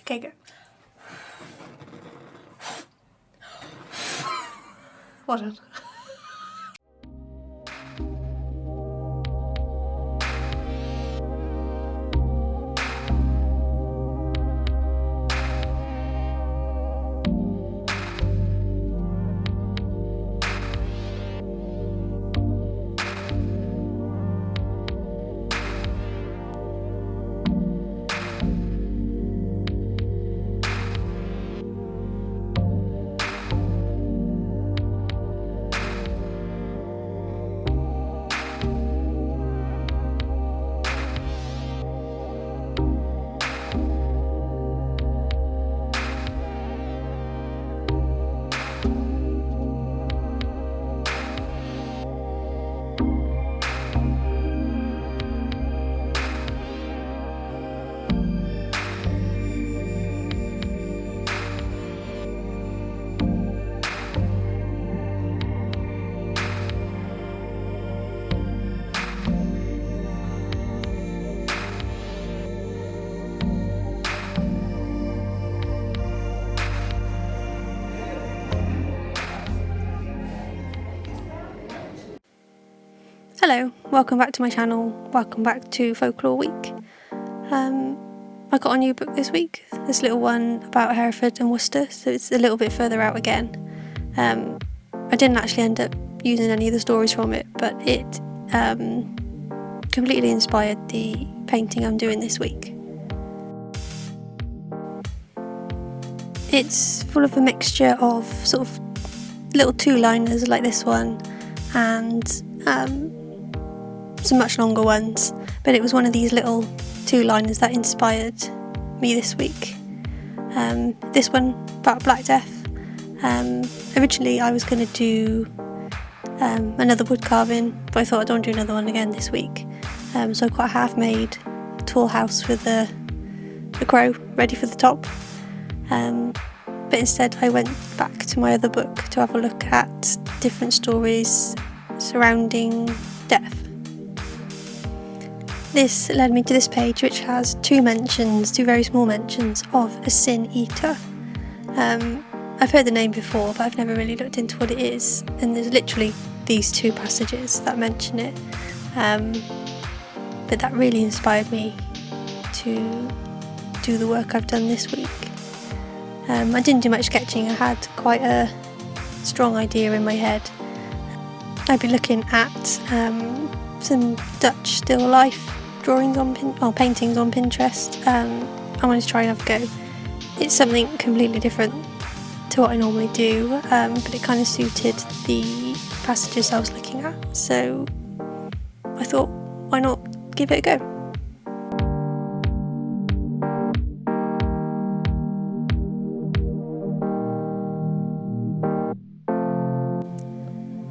Okay, go. Well done. Hello, welcome back to my channel, welcome back to Folklore Week. I got a new book this week, this little one about Hereford and Worcester, so it's a little bit further out again. I didn't actually end up using any of the stories from it, but it completely inspired the painting I'm doing this week. It's full of a mixture of sort of little two-liners like this one and some much longer ones, but it was one of these little two-liners that inspired me this week. This one about Black Death. Originally I was going to do another wood carving, but I thought I don't want to do another one again this week. So I've got a half-made tall house with a crow ready for the top. But instead I went back to my other book to have a look at different stories surrounding death. This led me to this page, which has two very small mentions of a sin eater. I've heard the name before, but I've never really looked into what it is, and there's literally these two passages that mention it. But that really inspired me to do the work I've done this week. I didn't do much sketching, I had quite a strong idea in my head. I'd be looking at some Dutch still life drawings paintings on Pinterest. I wanted to try and have a go. It's something completely different to what I normally do, but it kind of suited the passages I was looking at, so I thought, why not give it a go?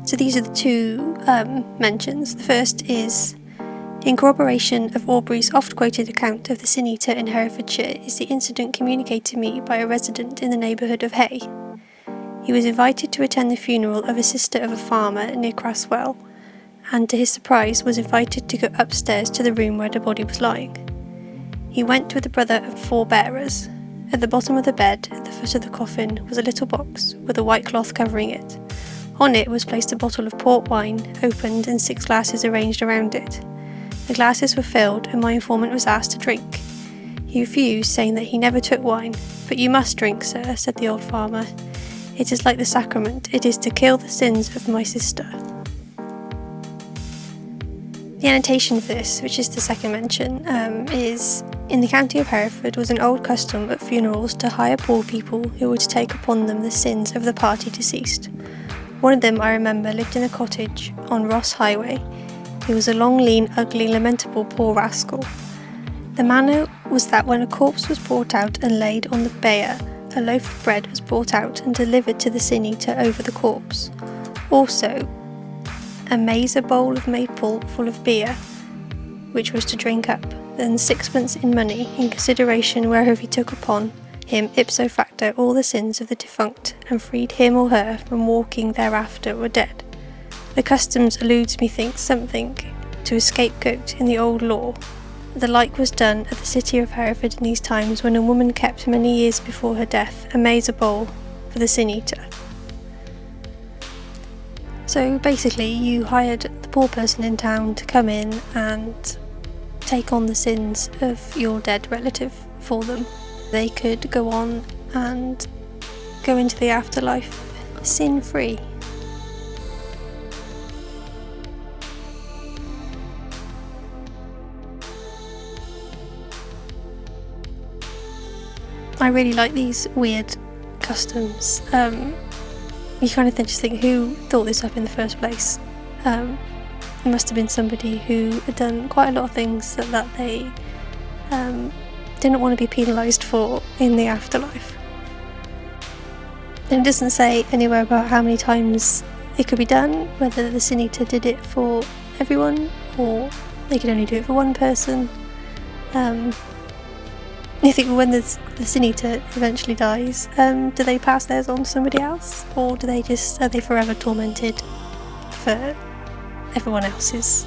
So these are the two mentions. The first is, in corroboration of Aubrey's oft-quoted account of the Sin Eater in Herefordshire is the incident communicated to me by a resident in the neighbourhood of Hay. He was invited to attend the funeral of a sister of a farmer near Craswell, and to his surprise was invited to go upstairs to the room where the body was lying. He went with a brother and 4 bearers. At the bottom of the bed, at the foot of the coffin, was a little box with a white cloth covering it. On it was placed a bottle of port wine, opened, and 6 glasses arranged around it. The glasses were filled, and my informant was asked to drink. He refused, saying that he never took wine. "But you must drink, sir," said the old farmer. "It is like the sacrament, it is to kill the sins of my sister." The annotation for this, which is the second mention, is, in the county of Hereford was an old custom at funerals to hire poor people who were to take upon them the sins of the party deceased. One of them, I remember, lived in a cottage on Ross Highway. He was a long, lean, ugly, lamentable poor rascal. The manner was that when a corpse was brought out and laid on the bier, a loaf of bread was brought out and delivered to the sin eater over the corpse. Also, a mazer bowl of maple full of beer, which was to drink up, then 6pence in money in consideration whereof he took upon him ipso facto all the sins of the defunct, and freed him or her from walking thereafter or dead. The customs alludes, methinks, something to a scapegoat in the old law. The like was done at the city of Hereford in these times, when a woman kept many years before her death a mazer bowl for the sin eater. So basically you hired the poor person in town to come in and take on the sins of your dead relative for them. They could go on and go into the afterlife sin-free. I really like these weird customs. You kind of just think, who thought this up in the first place? It must have been somebody who had done quite a lot of things that they didn't want to be penalised for in the afterlife. And it doesn't say anywhere about how many times it could be done, whether the sin eater did it for everyone or they could only do it for one person. You think, when the sin eater eventually dies, do they pass theirs on to somebody else, or are they forever tormented for everyone else's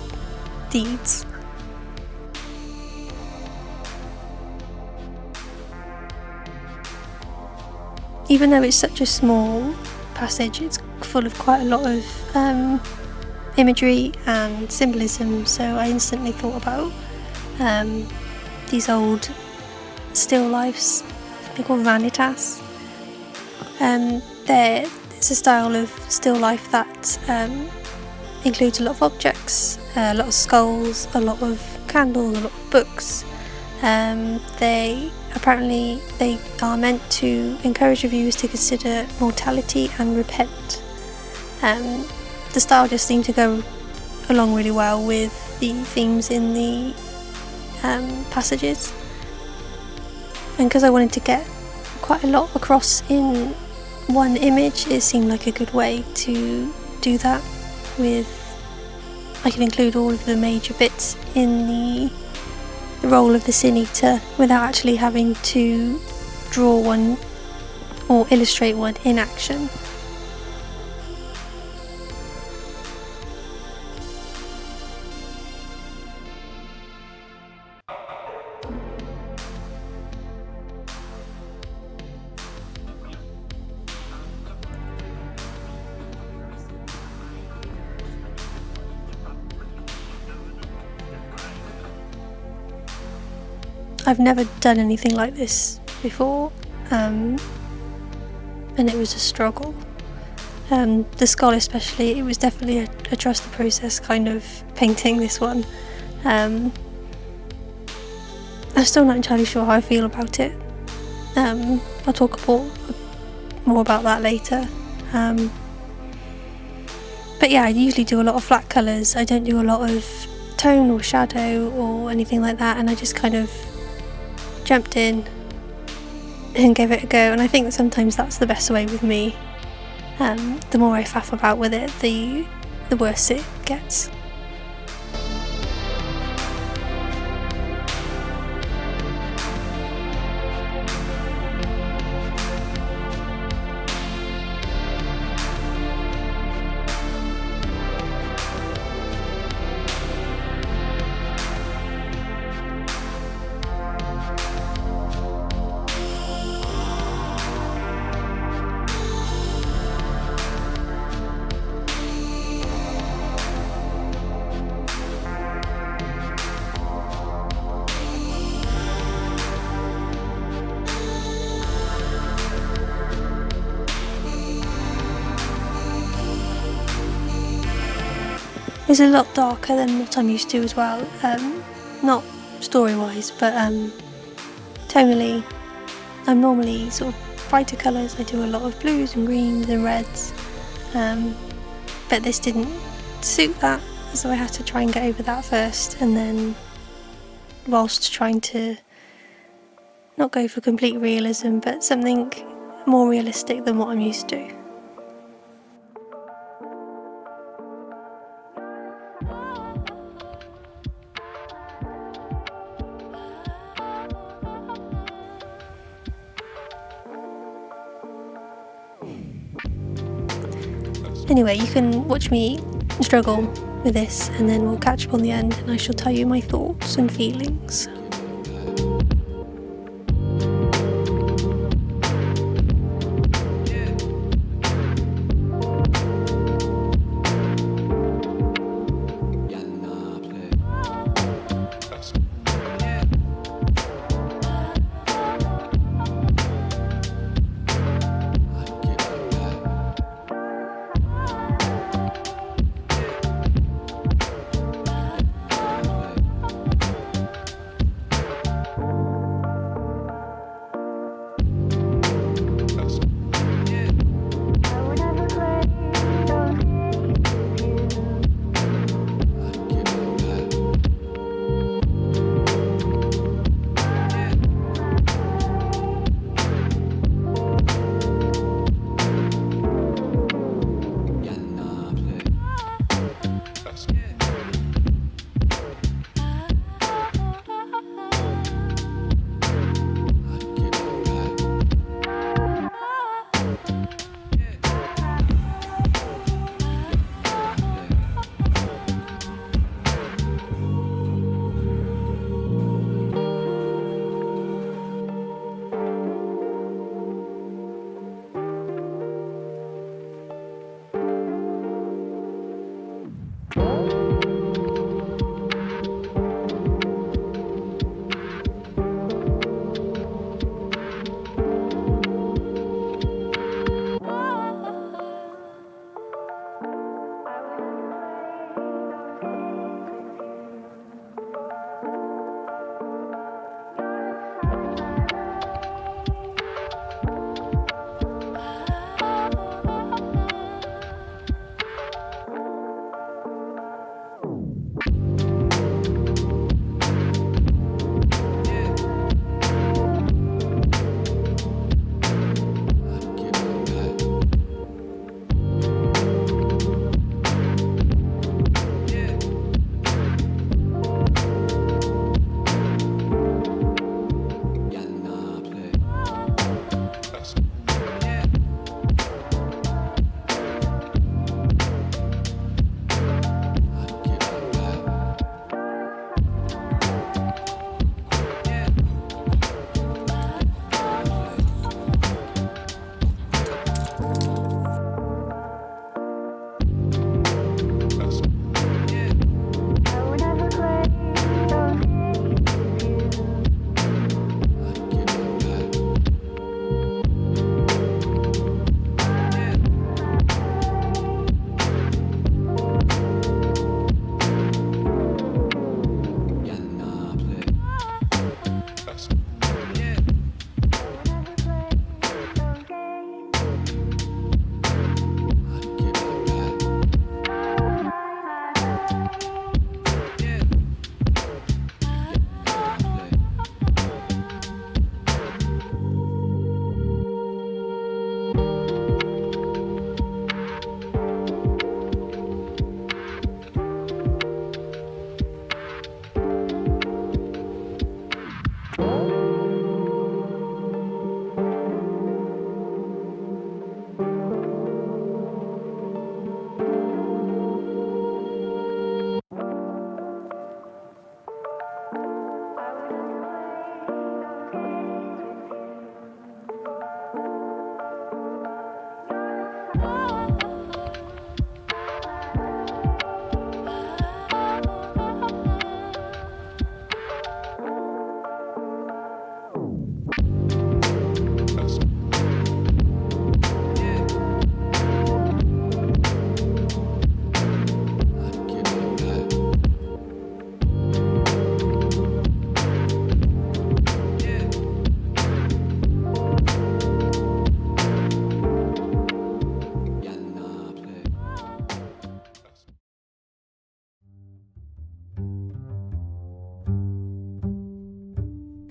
deeds? Even though it's such a small passage, it's full of quite a lot of imagery and symbolism, so I instantly thought about these old still lifes, they're called vanitas. It's a style of still life that includes a lot of objects, a lot of skulls, a lot of candles, a lot of books. They are meant to encourage reviewers to consider mortality and repent. The style just seemed to go along really well with the themes in the passages. And because I wanted to get quite a lot across in one image, it seemed like a good way to do that. I can include all of the major bits in the role of the sin eater without actually having to draw one or illustrate one in action. I've never done anything like this before, and it was a struggle. The skull especially, it was definitely a trust the process kind of painting, this one. I'm still not entirely sure how I feel about it. I'll talk more about that later. But yeah, I usually do a lot of flat colours. I don't do a lot of tone or shadow or anything like that, and I just kind of jumped in and gave it a go, and I think that sometimes that's the best way with me. The more I faff about with it, the worse it gets. It's a lot darker than what I'm used to as well, not story-wise, but tonally. I'm normally sort of brighter colours. I do a lot of blues and greens and reds, but this didn't suit that, so I had to try and get over that first, and then whilst trying to not go for complete realism, but something more realistic than what I'm used to. Anyway, you can watch me struggle with this, and then we'll catch up on the end and I shall tell you my thoughts and feelings.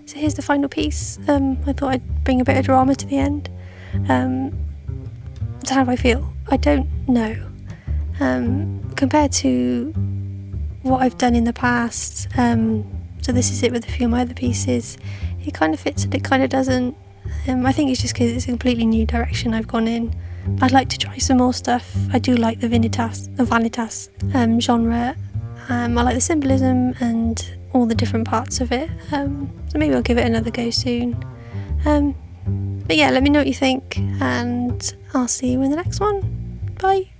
So here's the final piece. I thought I'd bring a bit of drama to the end. So how do I feel? I don't know. Compared to what I've done in the past, so this is it with a few of my other pieces, it kind of fits and it kind of doesn't. I think it's just because it's a completely new direction I've gone in. I'd like to try some more stuff. I do like the vanitas genre. I like the symbolism and all the different parts of it. So maybe I'll give it another go soon. But yeah, let me know what you think, and I'll see you in the next one. Bye.